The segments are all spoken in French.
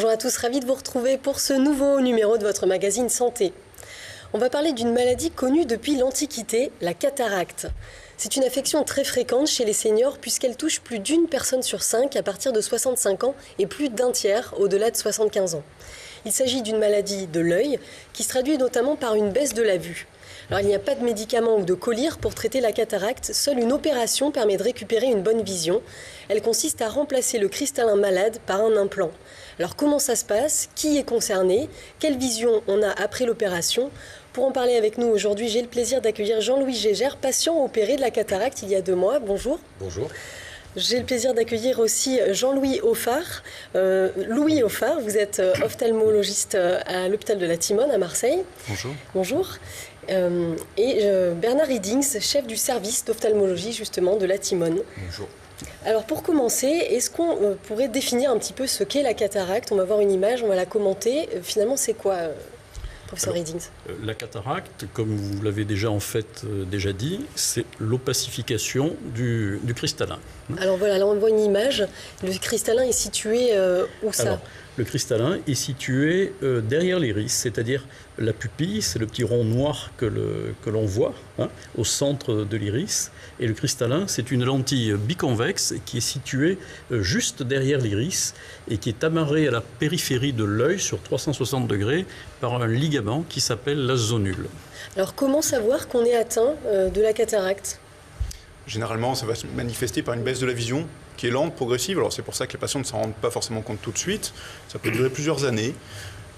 Bonjour à tous, ravi de vous retrouver pour ce nouveau numéro de votre magazine Santé. On va parler d'une maladie connue depuis l'Antiquité, la cataracte. C'est une affection très fréquente chez les seniors puisqu'elle touche plus d'une personne sur 5 à partir de 65 ans et plus d'un tiers au-delà de 75 ans. Il s'agit d'une maladie de l'œil qui se traduit notamment par une baisse de la vue. Alors, il n'y a pas de médicaments ou de collyre pour traiter la cataracte. Seule une opération permet de récupérer une bonne vision. Elle consiste à remplacer le cristallin malade par un implant. Alors, comment ça se passe? Qui est concerné? Quelle vision on a après l'opération? Pour en parler avec nous aujourd'hui, j'ai le plaisir d'accueillir Jean-Louis Gégère, patient opéré de la cataracte il y a 2 mois. Bonjour. Bonjour. J'ai le plaisir d'accueillir aussi Jean-Louis Hoffard. Louis Hoffard, vous êtes ophtalmologiste à l'hôpital de la Timone à Marseille. Bonjour. Bonjour. Et Bernard Hiddings, chef du service d'ophtalmologie justement de la Timone. Bonjour. Alors pour commencer, est-ce qu'on pourrait définir un petit peu ce qu'est la cataracte? On va voir une image, on va la commenter. Finalement, c'est quoi, professeur Hiddings? La cataracte, comme vous l'avez déjà déjà dit, c'est l'opacification du cristallin. Alors voilà, là on voit une image. Le cristallin est situé où ça? Alors, le cristallin est situé derrière l'iris, c'est-à-dire la pupille, c'est le petit rond noir que l'on voit au centre de l'iris. Et le cristallin, c'est une lentille biconvexe qui est située juste derrière l'iris et qui est amarrée à la périphérie de l'œil sur 360 degrés par un ligament qui s'appelle la zonule. Alors comment savoir qu'on est atteint de la cataracte? Généralement, ça va se manifester par une baisse de la vision qui est lente, progressive. Alors c'est pour ça que les patients ne s'en rendent pas forcément compte tout de suite. Ça peut durer plusieurs années.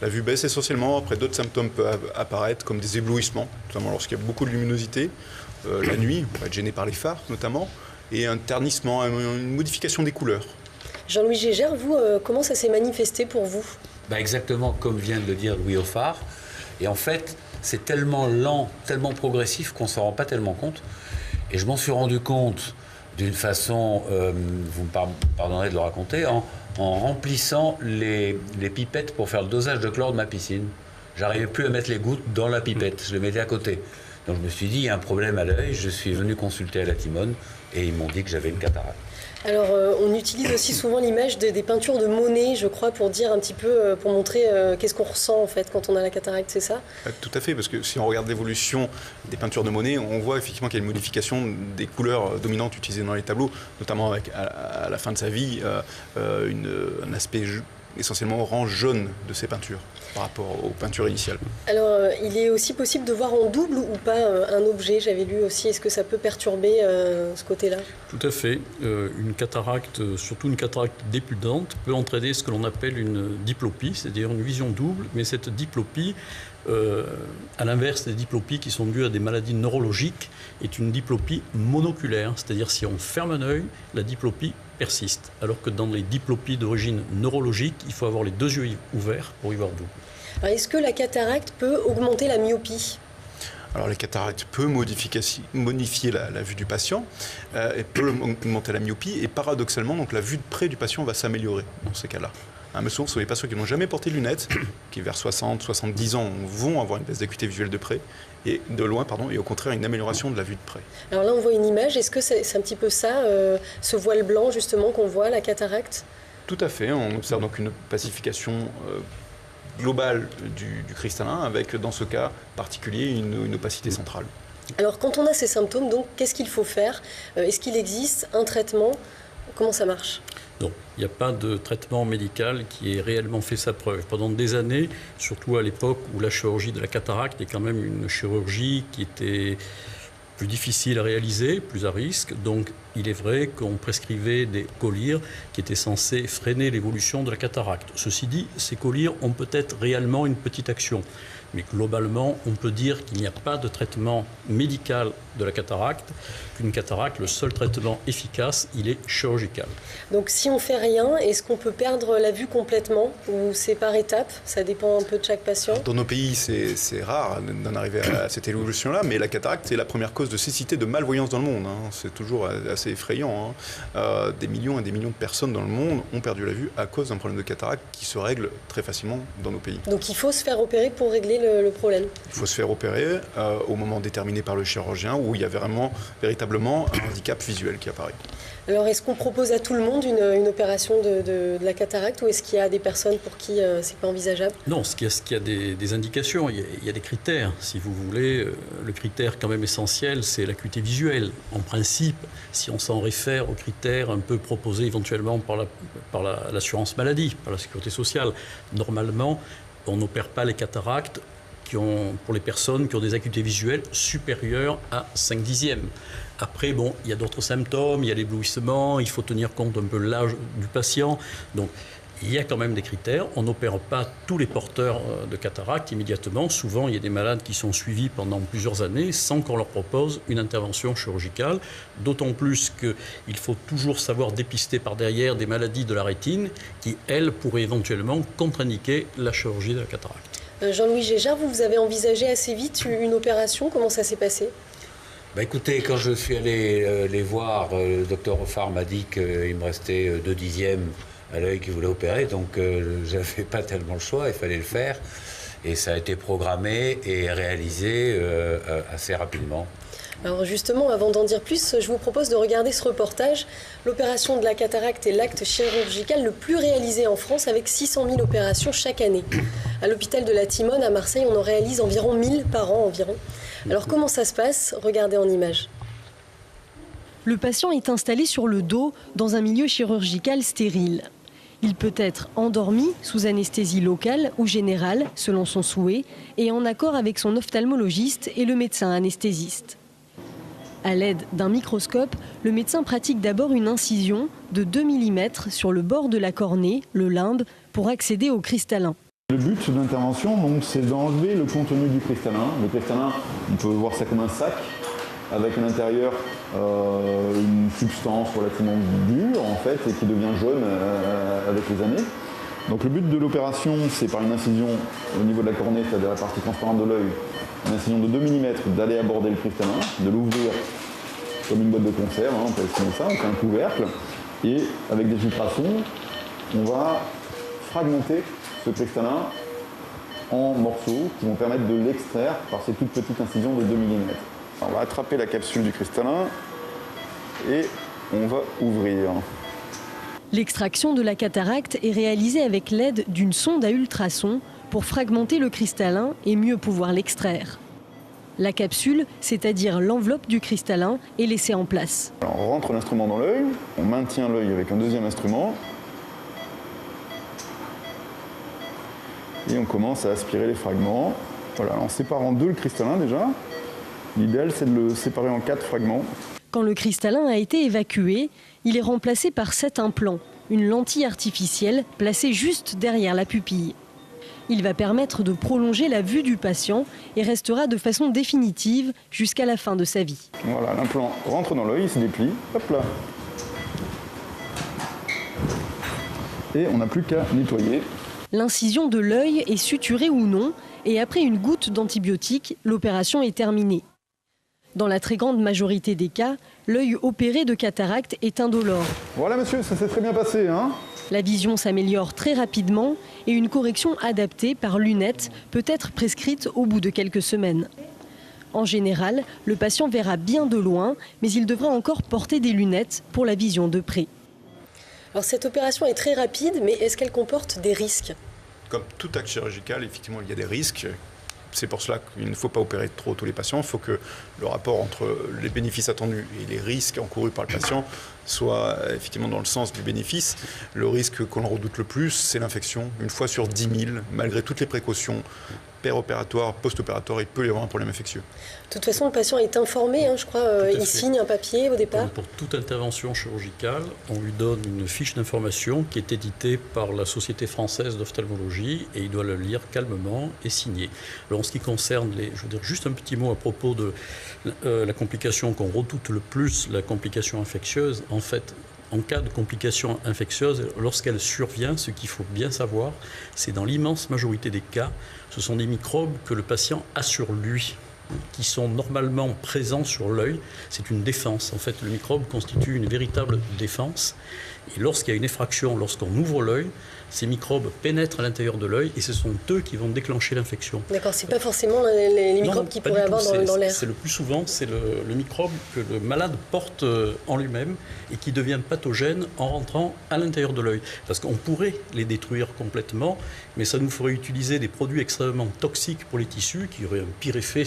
La vue baisse essentiellement. Après, d'autres symptômes peuvent apparaître comme des éblouissements, notamment lorsqu'il y a beaucoup de luminosité. La nuit, on va être gêné par les phares notamment. Et un ternissement, une modification des couleurs. Jean-Louis Gégère, vous, comment ça s'est manifesté pour vous? Exactement comme vient de le dire Louis Hoffard. Et en fait, c'est tellement lent, tellement progressif qu'on ne s'en rend pas tellement compte. Et je m'en suis rendu compte d'une façon, vous me pardonnerez de le raconter, en remplissant les pipettes pour faire le dosage de chlore de ma piscine. J'arrivais plus à mettre les gouttes dans la pipette, je les mettais à côté. Donc je me suis dit, il y a un problème à l'œil, je suis venu consulter à la Timone et ils m'ont dit que j'avais une cataracte. Alors, on utilise aussi souvent l'image des peintures de Monet, je crois, pour dire un petit peu, pour montrer qu'est-ce qu'on ressent en fait quand on a la cataracte, c'est ça? Tout à fait, parce que si on regarde l'évolution des peintures de Monet, on voit effectivement qu'il y a une modification des couleurs dominantes utilisées dans les tableaux, notamment avec, à la fin de sa vie, un aspect essentiellement orange-jaune de ces peintures par rapport aux peintures initiales. Alors, il est aussi possible de voir en double ou pas un objet, j'avais lu aussi. Est-ce que ça peut perturber ce côté-là? Tout à fait. Une cataracte, surtout une cataracte dépudente, peut entraîner ce que l'on appelle une diplopie, c'est-à-dire une vision double, mais cette diplopie, à l'inverse des diplopies qui sont dues à des maladies neurologiques, est une diplopie monoculaire, c'est-à-dire si on ferme un œil, la diplopie persiste, alors que dans les diplopies d'origine neurologique, il faut avoir les 2 yeux ouverts pour y voir double. Alors, est-ce que la cataracte peut augmenter la myopie? Alors la cataracte peut modifier la vue du patient, et peut augmenter la myopie, et paradoxalement, donc, la vue de près du patient va s'améliorer dans ces cas-là. Mais souvent, ce sont les patients qui n'ont jamais porté de lunettes, qui vers 60-70 ans vont avoir une baisse d'acuité visuelle de près, et de loin, et au contraire une amélioration de la vue de près. Alors là, on voit une image. Est-ce que c'est un petit peu ça, ce voile blanc justement qu'on voit, la cataracte? Tout à fait. On observe donc une opacification globale du cristallin, avec dans ce cas particulier une opacité centrale. Alors quand on a ces symptômes, donc qu'est-ce qu'il faut faire? Est-ce qu'il existe un traitement? Comment ça marche? Non, il n'y a pas de traitement médical qui ait réellement fait sa preuve. Pendant des années, surtout à l'époque où la chirurgie de la cataracte est quand même une chirurgie qui était plus difficile à réaliser, plus à risque. Donc il est vrai qu'on prescrivait des collyres qui étaient censés freiner l'évolution de la cataracte. Ceci dit, ces collyres ont peut-être réellement une petite action. Mais globalement, on peut dire qu'il n'y a pas de traitement médical de la cataracte, qu'une cataracte, le seul traitement efficace, il est chirurgical. Donc si on ne fait rien, est-ce qu'on peut perdre la vue complètement ou c'est par étapes? Ça dépend un peu de chaque patient. Dans nos pays, c'est rare d'en arriver à cette évolution-là, mais la cataracte, c'est la première cause de cécité, de malvoyance dans le monde. C'est toujours assez effrayants. Des millions et des millions de personnes dans le monde ont perdu la vue à cause d'un problème de cataracte qui se règle très facilement dans nos pays. Donc il faut se faire opérer pour régler le problème. Il faut se faire opérer au moment déterminé par le chirurgien où il y a véritablement un handicap visuel qui apparaît. Alors est-ce qu'on propose à tout le monde une opération de la cataracte ou est-ce qu'il y a des personnes pour qui c'est pas envisageable? Non, ce qu'il y a des indications, il y a des critères. Si vous voulez, le critère quand même essentiel, c'est l'acuité visuelle. En principe, si on s'en réfère aux critères un peu proposés éventuellement par l'assurance maladie, par la sécurité sociale, normalement, on n'opère pas les cataractes pour les personnes qui ont des acuités visuelles supérieures à 5/10. Après, bon, il y a d'autres symptômes, il y a l'éblouissement, il faut tenir compte un peu de l'âge du patient. Donc, il y a quand même des critères. On n'opère pas tous les porteurs de cataracte immédiatement. Souvent, il y a des malades qui sont suivis pendant plusieurs années sans qu'on leur propose une intervention chirurgicale. D'autant plus qu'il faut toujours savoir dépister par derrière des maladies de la rétine qui, elles, pourraient éventuellement contre-indiquer la chirurgie de la cataracte. Jean-Louis Gégard, vous avez envisagé assez vite une opération. Comment ça s'est passé? Écoutez, quand je suis allé les voir, le docteur Offard m'a dit qu'il me restait 2/10 à l'œil qu'il voulait opérer, donc j'avais pas tellement le choix, il fallait le faire. Et ça a été programmé et réalisé assez rapidement. Alors justement, avant d'en dire plus, je vous propose de regarder ce reportage. L'opération de la cataracte est l'acte chirurgical le plus réalisé en France avec 600 000 opérations chaque année. À l'hôpital de la Timone à Marseille, on en réalise environ 1000 par an environ. Alors comment ça se passe? Regardez en images. Le patient est installé sur le dos dans un milieu chirurgical stérile. Il peut être endormi sous anesthésie locale ou générale, selon son souhait, et en accord avec son ophtalmologiste et le médecin anesthésiste. À l'aide d'un microscope, le médecin pratique d'abord une incision de 2 mm sur le bord de la cornée, le limbe, pour accéder au cristallin. Le but de l'intervention, c'est d'enlever le contenu du cristallin. Le cristallin, on peut voir ça comme un sac, avec à l'intérieur une substance relativement dure en fait, et qui devient jaune avec les années. Donc le but de l'opération, c'est par une incision au niveau de la cornée, c'est-à-dire la partie transparente de l'œil, une incision de 2 mm, d'aller aborder le cristallin, de l'ouvrir comme une boîte de conserve, on peut estimer ça, c'est un couvercle, et avec des ultrasons, on va fragmenter ce cristallin en morceaux qui vont permettre de l'extraire par ces toutes petites incisions de 2 mm. On va attraper la capsule du cristallin et on va ouvrir. L'extraction de la cataracte est réalisée avec l'aide d'une sonde à ultrasons pour fragmenter le cristallin et mieux pouvoir l'extraire. La capsule, c'est-à-dire l'enveloppe du cristallin, est laissée en place. Alors, on rentre l'instrument dans l'œil, on maintient l'œil avec un deuxième instrument et on commence à aspirer les fragments. Voilà, en séparant en deux le cristallin déjà. L'idéal, c'est de le séparer en 4 fragments. Quand le cristallin a été évacué, il est remplacé par 7 implants, une lentille artificielle placée juste derrière la pupille. Il va permettre de prolonger la vue du patient et restera de façon définitive jusqu'à la fin de sa vie. Voilà, l'implant rentre dans l'œil, il se déplie, hop là. Et on n'a plus qu'à nettoyer. L'incision de l'œil est suturée ou non, et après une goutte d'antibiotique, l'opération est terminée. Dans la très grande majorité des cas, l'œil opéré de cataracte est indolore. Voilà monsieur, ça s'est très bien passé, hein ? La vision s'améliore très rapidement et une correction adaptée par lunettes peut être prescrite au bout de quelques semaines. En général, le patient verra bien de loin, mais il devra encore porter des lunettes pour la vision de près. Alors cette opération est très rapide, mais est-ce qu'elle comporte des risques ? Comme tout acte chirurgical, effectivement, il y a des risques. C'est pour cela qu'il ne faut pas opérer trop tous les patients. Il faut que le rapport entre les bénéfices attendus et les risques encourus par le patient soit effectivement dans le sens du bénéfice. Le risque qu'on redoute le plus, c'est l'infection. Une fois sur 10 000, malgré toutes les précautions, péropératoire, post-opératoire, il peut y avoir un problème infectieux. De toute façon, le patient est informé, je crois. Il signe un papier au départ. Pour toute intervention chirurgicale, on lui donne une fiche d'information qui est éditée par la Société française d'ophtalmologie et il doit le lire calmement et signer. Alors, en ce qui concerne je veux dire juste un petit mot à propos de la complication qu'on redoute le plus, la complication infectieuse. En fait, en cas de complication infectieuse, lorsqu'elle survient, ce qu'il faut bien savoir, c'est dans l'immense majorité des cas, ce sont des microbes que le patient a sur lui. qui sont normalement présents sur l'œil. C'est une défense. En fait, le microbe constitue une véritable défense. Et lorsqu'il y a une effraction, lorsqu'on ouvre l'œil, ces microbes pénètrent à l'intérieur de l'œil et ce sont eux qui vont déclencher l'infection. D'accord, c'est pas forcément les microbes qu'il pourrait avoir dans l'air. C'est le plus souvent, c'est le microbe que le malade porte en lui-même et qui devient pathogène en rentrant à l'intérieur de l'œil. Parce qu'on pourrait les détruire complètement, mais ça nous ferait utiliser des produits extrêmement toxiques pour les tissus qui auraient un pire effet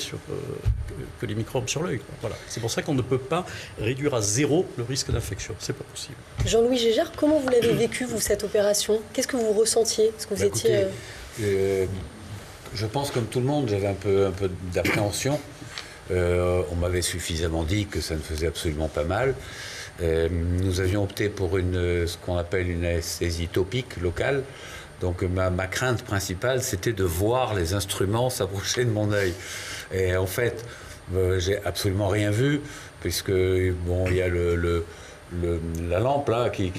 que les microbes sur l'œil. Voilà. C'est pour ça qu'on ne peut pas réduire à zéro le risque d'infection. C'est pas possible. Jean-Louis Gégère, comment vous l'avez vécu, vous, cette opération? Qu'est-ce que vous ressentiez? Est-ce que vous étiez... Je pense comme tout le monde, j'avais un peu d'appréhension. On m'avait suffisamment dit que ça ne faisait absolument pas mal. Nous avions opté pour ce qu'on appelle une anesthésie topique locale. Donc ma crainte principale, c'était de voir les instruments s'approcher de mon œil. Et en fait, j'ai absolument rien vu, puisque bon, il y a la lampe là qui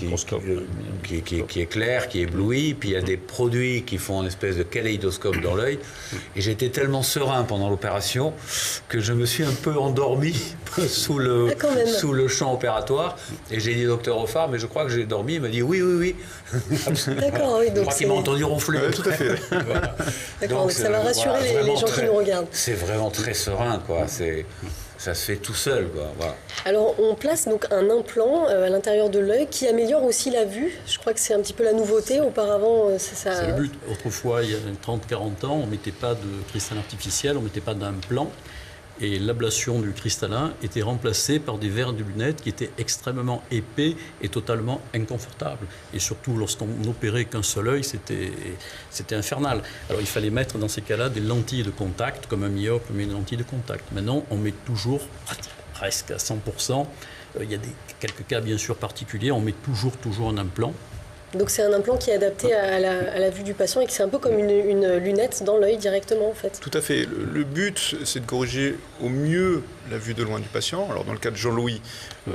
éclaire, qui éblouit, puis il y a des produits qui font une espèce de kaléidoscope dans l'œil. Et j'étais tellement serein pendant l'opération que je me suis un peu endormi sous le champ opératoire. Et j'ai dit au docteur Offard, mais je crois que j'ai dormi. Il m'a dit oui. D'accord, oui. Je crois qu'il m'a entendu ronfler. Oui, tout à fait. Voilà. D'accord, donc ça va rassurer les gens qui nous regardent. C'est vraiment très serein, quoi. Ça se fait tout seul, quoi. Voilà. Alors, on place donc un implant à l'intérieur de l'œil qui améliore aussi la vue. Je crois que c'est un petit peu la nouveauté. Auparavant, ça... C'est le but. Autrefois, il y a 30-40 ans, on ne mettait pas de cristal artificiel, on ne mettait pas d'implant. Et l'ablation du cristallin était remplacée par des verres de lunettes qui étaient extrêmement épais et totalement inconfortables. Et surtout, lorsqu'on n'opérait qu'un seul œil, c'était infernal. Alors il fallait mettre dans ces cas-là des lentilles de contact, comme un myope met une lentille de contact. Maintenant, on met toujours, presque à 100%, il y a quelques cas bien sûr particuliers, on met toujours un implant. Donc c'est un implant qui est adapté à la vue du patient et que c'est un peu comme une lunette dans l'œil directement en fait. Tout à fait. Le but, c'est de corriger au mieux la vue de loin du patient. Alors dans le cas de Jean-Louis,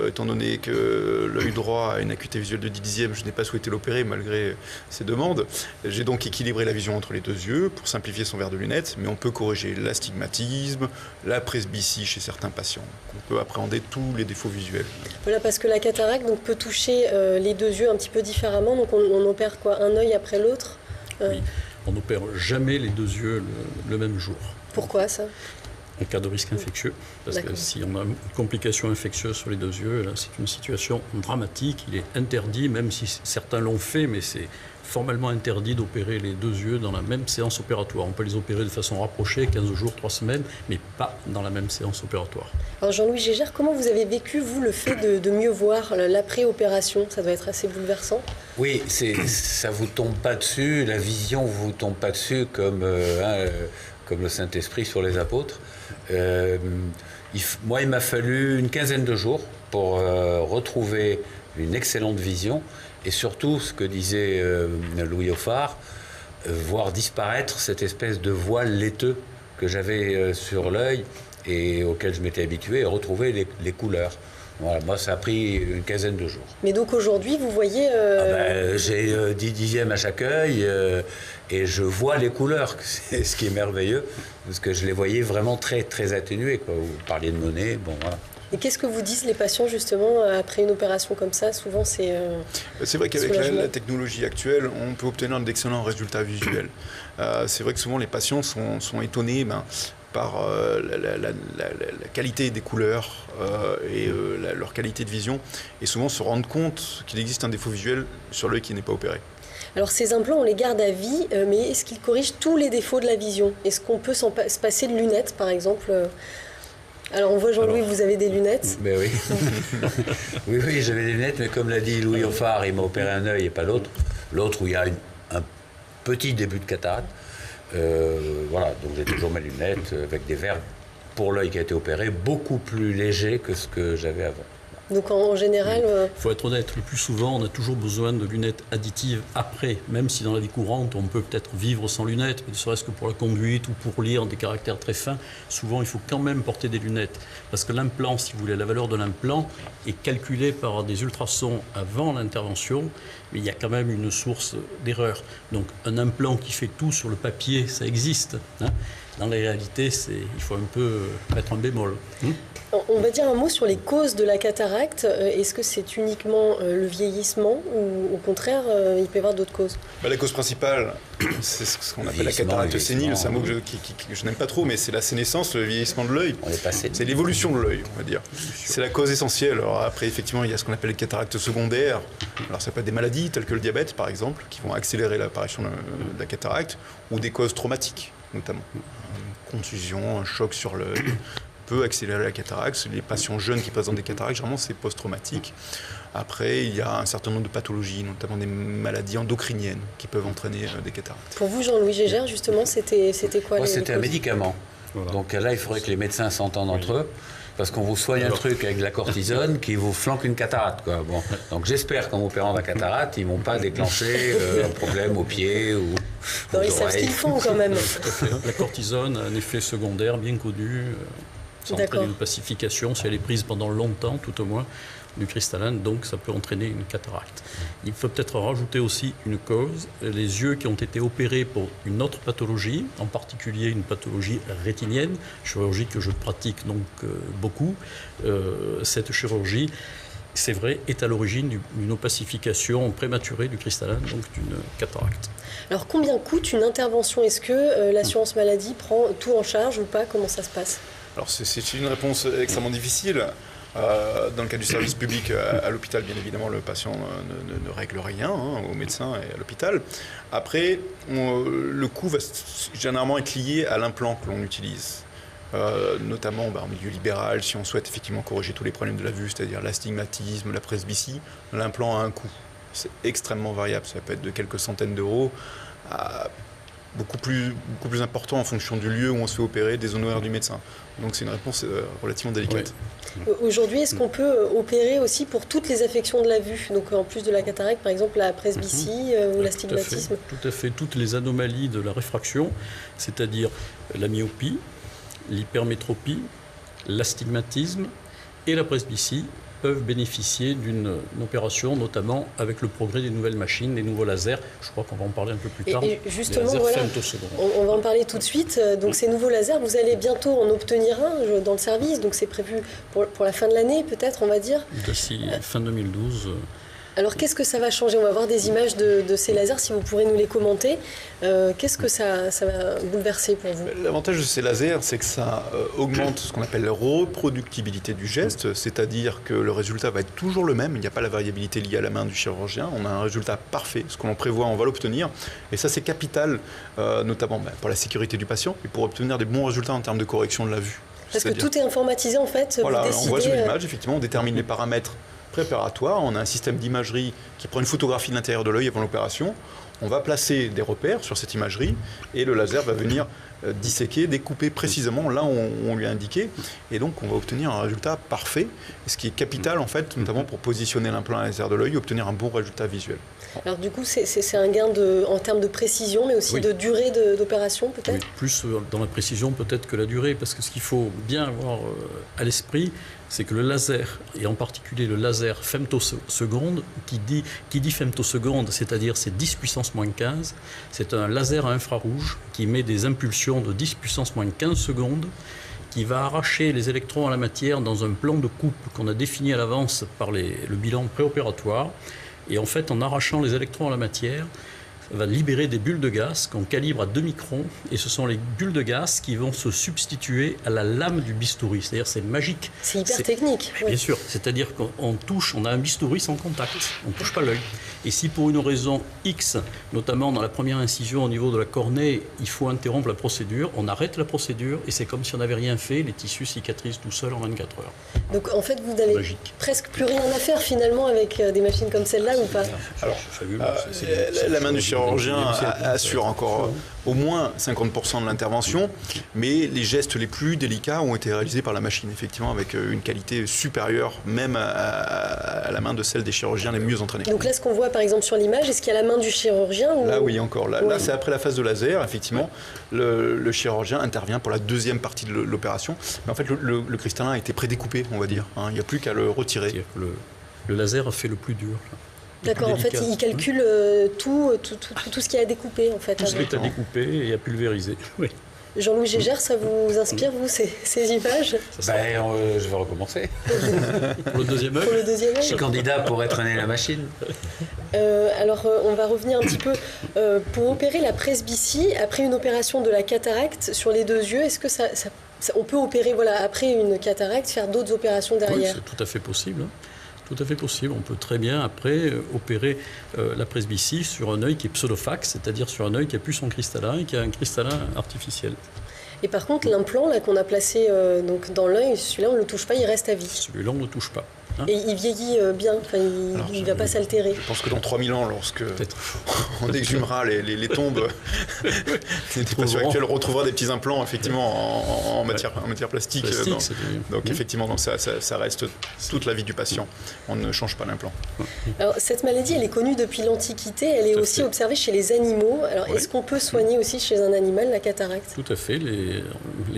étant donné que l'œil droit a une acuité visuelle de 10 dixièmes, je n'ai pas souhaité l'opérer malgré ses demandes. J'ai donc équilibré la vision entre les deux yeux pour simplifier son verre de lunettes, mais on peut corriger l'astigmatisme, la presbytie chez certains patients. On peut appréhender tous les défauts visuels. Voilà, parce que la cataracte donc, peut toucher les deux yeux un petit peu différemment. Donc on opère quoi, un œil après l'autre Oui, on n'opère jamais les deux yeux le même jour. Pourquoi ça? En cas de risque infectieux, parce que si on a une complication infectieuse sur les deux yeux, là, c'est une situation dramatique. Il est interdit, même si certains l'ont fait, mais c'est formellement interdit d'opérer les deux yeux dans la même séance opératoire. On peut les opérer de façon rapprochée, 15 jours, 3 semaines, mais pas dans la même séance opératoire. Alors Jean-Louis Gégère, comment vous avez vécu, vous, le fait de mieux voir l'après-opération? Ça doit être assez bouleversant. Oui, ça vous tombe pas dessus, la vision vous tombe pas dessus comme le Saint-Esprit sur les apôtres. Moi, il m'a fallu une quinzaine de jours pour retrouver une excellente vision et surtout, ce que disait Louis Offard, voir disparaître cette espèce de voile laiteux que j'avais sur l'œil et auquel je m'étais habitué et retrouver les couleurs. Voilà, moi, ça a pris une quinzaine de jours. Mais donc aujourd'hui, vous voyez... j'ai 10 dixièmes à chaque œil et je vois les couleurs, c'est ce qui est merveilleux, parce que je les voyais vraiment très, très atténuées, quoi. Vous parliez de Monet, bon voilà. Et qu'est-ce que vous disent les patients justement après une opération comme ça? Souvent c'est... C'est vrai qu'avec la technologie actuelle, on peut obtenir d'excellents résultats visuels. C'est vrai que souvent les patients sont étonnés par la qualité des couleurs et leur qualité de vision, et souvent se rendent compte qu'il existe un défaut visuel sur l'œil qui n'est pas opéré. Alors ces implants, on les garde à vie, mais est-ce qu'ils corrigent tous les défauts de la vision? Est-ce qu'on peut se passer de lunettes, par exemple? Alors on voit Jean-Louis, vous avez des lunettes. Ben oui. oui, j'avais des lunettes, mais comme l'a dit Louis Offard, il m'a opéré un œil et pas l'autre. L'autre où il y a un petit début de cataracte. Voilà, donc j'ai toujours mes lunettes avec des verres pour l'œil qui a été opéré, beaucoup plus légers que ce que j'avais avant. Donc en général... Il faut être honnête, le plus souvent on a toujours besoin de lunettes additives après, même si dans la vie courante on peut peut-être vivre sans lunettes, ne serait-ce que pour la conduite ou pour lire des caractères très fins, souvent il faut quand même porter des lunettes. Parce que l'implant, si vous voulez, la valeur de l'implant est calculée par des ultrasons avant l'intervention, mais il y a quand même une source d'erreur. Donc un implant qui fait tout sur le papier, ça existe, hein. Dans la réalité, il faut un peu mettre un bémol. On va dire un mot sur les causes de la cataracte. Est-ce que c'est uniquement le vieillissement ou au contraire, il peut y avoir d'autres causes? La cause principale, c'est ce qu'on appelle la cataracte sénile. C'est un mot que je n'aime pas trop, mais c'est la sénescence, le vieillissement de l'œil. C'est l'évolution de l'œil, on va dire. C'est la cause essentielle. Alors après, effectivement, il y a ce qu'on appelle les cataractes secondaires. Alors ça peut être des maladies telles que le diabète, par exemple, qui vont accélérer l'apparition de la cataracte, ou des causes traumatiques, notamment. Une contusion, un choc sur l'œil peut accélérer la cataracte. Les patients jeunes qui présentent des cataractes, généralement, c'est post-traumatique. Après, il y a un certain nombre de pathologies, notamment des maladies endocriniennes qui peuvent entraîner des cataractes. Pour vous, Jean-Louis Gégère, justement, c'était quoi? Moi, c'était un médicament. Voilà. Donc là, il faudrait que les médecins s'entendent entre eux, parce qu'on vous soigne un truc avec de la cortisone qui vous flanque une cataracte, quoi. Bon. Donc j'espère qu'en opérant la cataracte, ils ne vont pas déclencher un problème au pied ou non, ils savent ce qu'ils font quand même. La cortisone a un effet secondaire bien connu. Ça entraîne une pacification, si elle est prise pendant longtemps, tout au moins, du cristallin, donc ça peut entraîner une cataracte. Il faut peut-être rajouter aussi une cause, les yeux qui ont été opérés pour une autre pathologie, en particulier une pathologie rétinienne, chirurgie que je pratique donc beaucoup. Cette chirurgie, c'est vrai, est à l'origine d'une opacification prématurée du cristallin, donc d'une cataracte. Alors combien coûte une intervention? Est-ce que l'assurance maladie prend tout en charge ou pas? Comment ça se passe? Alors c'est une réponse extrêmement difficile. Dans le cas du service public à l'hôpital, bien évidemment, le patient ne règle rien au médecin et à l'hôpital. Après, le coût va généralement être lié à l'implant que l'on utilise. Notamment en milieu libéral, si on souhaite effectivement corriger tous les problèmes de la vue, c'est-à-dire l'astigmatisme, la presbytie, l'implant a un coût. C'est extrêmement variable, ça peut être de quelques centaines d'euros à beaucoup plus important en fonction du lieu où on se fait opérer, des honoraires du médecin. Donc c'est une réponse relativement délicate. Oui. Aujourd'hui, est-ce qu'on peut opérer aussi pour toutes les affections de la vue? Donc en plus de la cataracte, par exemple la presbytie ou l'astigmatisme? Tout à fait. Toutes les anomalies de la réfraction, c'est-à-dire la myopie, l'hypermétropie, l'astigmatisme et la presbytie, peuvent bénéficier d'une opération, notamment avec le progrès des nouvelles machines, des nouveaux lasers. Je crois qu'on va en parler un peu plus tard. Et justement, voilà, on va en parler tout de suite. Donc ces nouveaux lasers, vous allez bientôt en obtenir un dans le service. Donc c'est prévu pour la fin de l'année, peut-être, on va dire. D'ici fin 2012. Alors qu'est-ce que ça va changer? On va voir des images de ces lasers, si vous pourrez nous les commenter. Qu'est-ce que ça va bouleverser pour vous? L'avantage de ces lasers, c'est que ça augmente ce qu'on appelle la reproductibilité du geste, c'est-à-dire que le résultat va être toujours le même, il n'y a pas la variabilité liée à la main du chirurgien, on a un résultat parfait, ce que l'on prévoit, on va l'obtenir, et ça c'est capital, notamment pour la sécurité du patient, et pour obtenir des bons résultats en termes de correction de la vue. Parce que tout est informatisé en fait. Voilà, on voit sur l'image, effectivement, on détermine les paramètres préparatoire, on a un système d'imagerie qui prend une photographie de l'intérieur de l'œil avant l'opération. On va placer des repères sur cette imagerie et le laser va venir disséquer, découper précisément là où on lui a indiqué. Et donc on va obtenir un résultat parfait, ce qui est capital en fait, notamment pour positionner l'implant laser de l'œil et obtenir un bon résultat visuel. Alors du coup, c'est un gain en termes de précision, mais aussi de durée d'opération peut-être? Oui, plus dans la précision peut-être que la durée, parce que ce qu'il faut bien avoir à l'esprit, c'est que le laser, et en particulier le laser femtoseconde, qui dit femtoseconde, c'est-à-dire c'est 10 puissance moins 15, c'est un laser à infrarouge qui met des impulsions de 10 puissance moins 15 secondes, qui va arracher les électrons à la matière dans un plan de coupe qu'on a défini à l'avance par le bilan préopératoire. Et en fait, en arrachant les électrons à la matière, ça va libérer des bulles de gaz qu'on calibre à 2 microns. Et ce sont les bulles de gaz qui vont se substituer à la lame du bistouri. C'est-à-dire c'est magique. C'est hyper technique. Bien sûr. C'est-à-dire qu'on a un bistouri sans contact. On ne touche pas l'œil. Et si pour une raison X, notamment dans la première incision au niveau de la cornée, il faut interrompre la procédure, on arrête la procédure et c'est comme si on n'avait rien fait. Les tissus cicatrisent tout seuls en 24 heures. Donc en fait, vous n'avez presque plus rien à faire finalement avec des machines comme celle-là ou pas? Alors, la main du chirurgien assure encore au moins 50% de l'intervention, mais les gestes les plus délicats ont été réalisés par la machine, effectivement, avec une qualité supérieure même à la main de celle des chirurgiens les mieux entraînés. Donc là, ce qu'on voit par exemple sur l'image, est-ce qu'il y a la main du chirurgien ou... Là, oui, encore. Là, c'est après la phase de laser, effectivement, le chirurgien intervient pour la deuxième partie de l'opération. Mais en fait, le cristallin a été prédécoupé, on va dire. Il n'y a plus qu'à le retirer. Le laser a fait le plus dur. D'accord, en fait, il calcule tout ce qu'il y a à découper, en fait. Tout ce qui est à découper et à pulvériser, oui. Jean-Louis Gégère, ça vous inspire, vous, ces images? Je vais recommencer. Pour le deuxième œil. Pour le deuxième Je suis œil. candidat pour être né la machine. On va revenir un petit peu. Pour opérer la presbytie, après une opération de la cataracte sur les 2 yeux, est-ce que on peut opérer, après une cataracte, faire d'autres opérations Oui, derrière? c'est tout à fait possible. Tout à fait possible. On peut très bien, après, opérer la presbytie sur un œil qui est pseudofax, c'est-à-dire sur un œil qui n'a plus son cristallin et qui a un cristallin artificiel. Et par contre, l'implant là qu'on a placé donc dans l'œil, celui-là, on ne le touche pas, il reste à vie. Celui-là, on ne le touche pas. Et il vieillit bien, il ne va pas s'altérer. Je pense que dans 3000 ans, lorsque on exhumera les tombes des patients actuels, on retrouvera des petits implants effectivement en matière plastique. Donc effectivement, ça reste toute la vie du patient. On ne change pas l'implant. Alors cette maladie, elle est connue depuis l'Antiquité, elle est aussi observée chez les animaux. Alors est-ce qu'on peut soigner aussi chez un animal la cataracte? Tout à fait. Les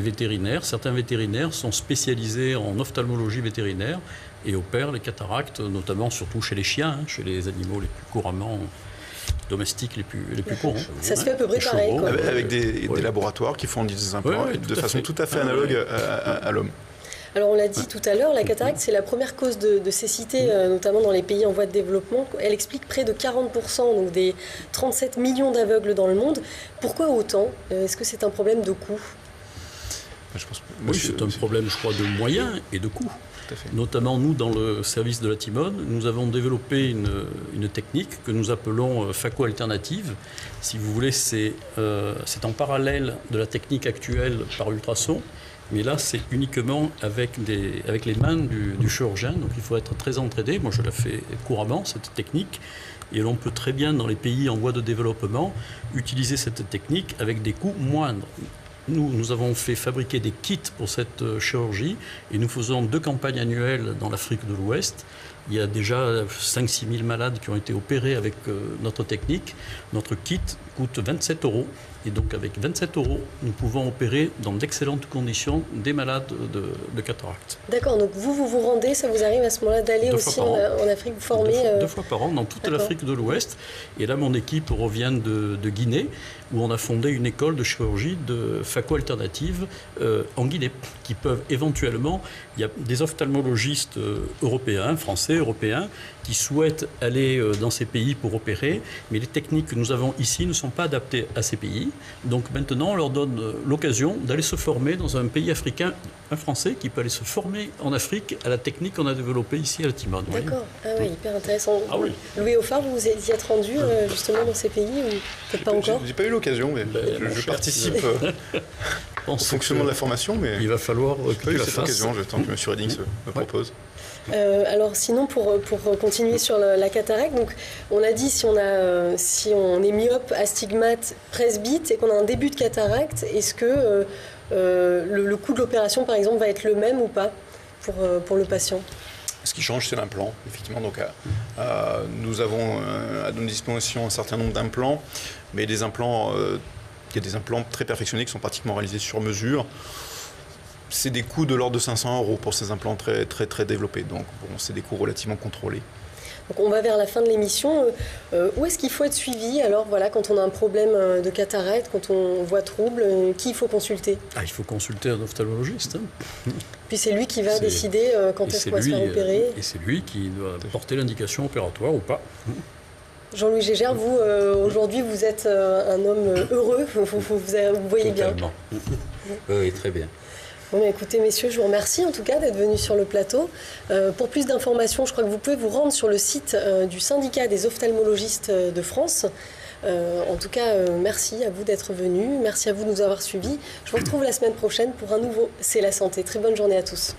vétérinaires, certains vétérinaires sont spécialisés en ophtalmologie vétérinaire et opèrent les cataractes, notamment surtout chez les chiens, chez les animaux les plus couramment domestiques, les plus courants. Ça se fait à peu près pareil, quoi. Avec des laboratoires qui font des implants de façon tout à fait analogue à l'homme. Alors on l'a dit tout à l'heure, la cataracte c'est la première cause de cécité, notamment dans les pays en voie de développement. Elle explique près de 40%, donc des 37 millions d'aveugles dans le monde. Pourquoi autant? Est-ce que c'est un problème de coût? Oui, c'est un problème, je crois, de moyens et de coûts. Notamment, nous, dans le service de la Timone, nous avons développé une technique que nous appelons phaco-alternative. Si vous voulez, c'est en parallèle de la technique actuelle par ultrason, mais là, c'est uniquement avec les mains du chirurgien. Donc, il faut être très entraîné. Moi, je la fais couramment, cette technique. Et l'on peut très bien, dans les pays en voie de développement, utiliser cette technique avec des coûts moindres. Nous avons fait fabriquer des kits pour cette chirurgie et nous faisons 2 campagnes annuelles dans l'Afrique de l'Ouest. Il y a déjà 5-6 000 malades qui ont été opérés avec notre technique. Notre kit coûte 27 €. Et donc avec 27 €, nous pouvons opérer dans d'excellentes conditions des malades de cataracte. D'accord, donc vous rendez, ça vous arrive à ce moment-là d'aller aussi en Afrique, vous former 2 fois par an dans toute l'Afrique de l'Ouest. Et là, mon équipe revient de Guinée, où on a fondé une école de chirurgie de phaco-alternative en Guinée, qui peuvent éventuellement, il y a des ophtalmologistes européens, français, européens, qui souhaitent aller dans ces pays pour opérer, mais les techniques que nous avons ici ne sont pas adaptées à ces pays. Donc maintenant, on leur donne l'occasion d'aller se former dans un pays africain, un Français qui peut aller se former en Afrique à la technique qu'on a développée ici à la Timone. D'accord, oui, hyper intéressant. Ah oui. Louis Auffarth, vous y êtes rendu justement dans ces pays ou peut-être pas encore? J'ai pas eu l'occasion, mais je participe au fonctionnement de la formation. Mais il va falloir que tu la cette fasses. occasion, je tente que M. Reddings me propose. Alors sinon, pour continuer sur la cataracte, donc on a dit si on est myope, astigmate, presbyte et qu'on a un début de cataracte, est-ce que le coût de l'opération, par exemple, va être le même ou pas pour le patient? Ce qui change, c'est l'implant, effectivement. Donc, nous avons à notre disposition un certain nombre d'implants, mais des implants, il y a des implants très perfectionnés qui sont pratiquement réalisés sur mesure. C'est des coûts de l'ordre de 500 € pour ces implants très, très, très développés. Donc, bon, c'est des coûts relativement contrôlés. Donc on va vers la fin de l'émission. Où est-ce qu'il faut être suivi? Alors voilà, quand on a un problème de cataracte, quand on voit trouble, qui il faut consulter? Il faut consulter un ophtalmologiste. Puis c'est lui qui va décider quand est-ce qu'on va se faire opérer. Et c'est lui qui doit porter l'indication opératoire ou pas. Jean-Louis Gégère, vous, aujourd'hui, vous êtes un homme heureux, vous voyez bien. Totalement. Oui, très bien. Bon, écoutez, messieurs, je vous remercie en tout cas d'être venus sur le plateau. Pour plus d'informations, je crois que vous pouvez vous rendre sur le site du syndicat des ophtalmologistes de France. En tout cas, merci à vous d'être venus. Merci à vous de nous avoir suivis. Je vous retrouve la semaine prochaine pour un nouveau C'est la santé. Très bonne journée à tous.